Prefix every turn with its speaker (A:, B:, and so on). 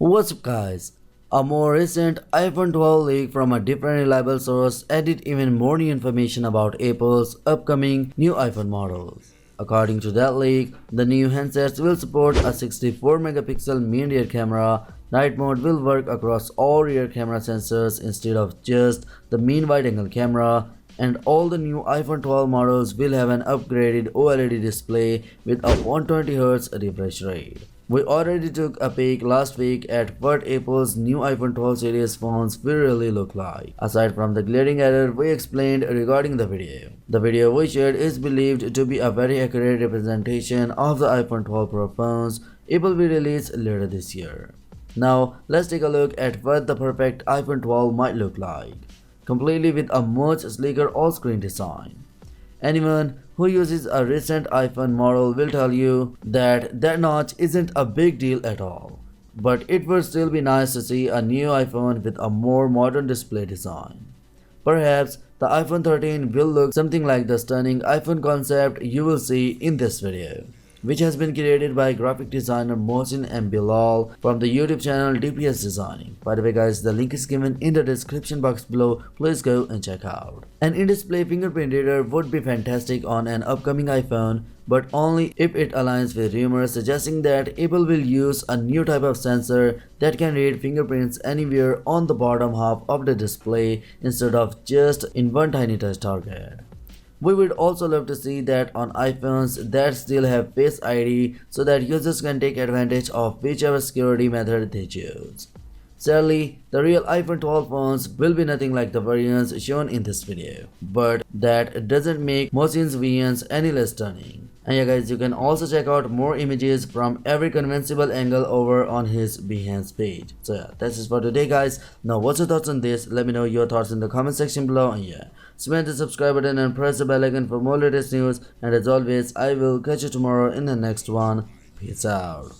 A: What's up guys? A more recent iPhone 12 leak from a different reliable source added even more new information about Apple's upcoming new iPhone models. According to that leak, the new handsets will support a 64 megapixel main rear camera. Night mode will work across all rear camera sensors instead of just the main wide angle camera, and all the new iPhone 12 models will have an upgraded OLED display with a 120Hz refresh rate. We already took a peek last week at what Apple's new iPhone 12 series phones will really look like. Aside from the glaring error we explained regarding the video. The video we shared is believed to be a very accurate representation of the iPhone 12 Pro phones Apple will release later this year. Now, let's take a look at what the perfect iPhone 12 might look like, completely with a much sleeker all-screen design. Anyone who uses a recent iPhone model will tell you that that notch isn't a big deal at all. But it would still be nice to see a new iPhone with a more modern display design. Perhaps the iPhone 13 will look something like the stunning iPhone concept you will see in this video, which has been created by graphic designer Mohsin and Bilal from the YouTube channel DPS Designing. By the way guys, the link is given in the description box below, please go and check out. An in-display fingerprint reader would be fantastic on an upcoming iPhone, but only if it aligns with rumors suggesting that Apple will use a new type of sensor that can read fingerprints anywhere on the bottom half of the display instead of just in one tiny touch target. We would also love to see that on iPhones that still have Face ID so that users can take advantage of whichever security method they choose. Sadly, the real iPhone 12 phones will be nothing like the variants shown in this video, but that doesn't make Mohsin's variants any less stunning. And yeah guys, you can also check out more images from every conceivable angle over on his Behance page. So yeah, that's it for today guys. Now what's your thoughts on this? Let me know your thoughts in the comment section below, and yeah, smash the subscribe button and press the bell icon for more latest news, and as always I will catch you tomorrow in the next one. Peace out.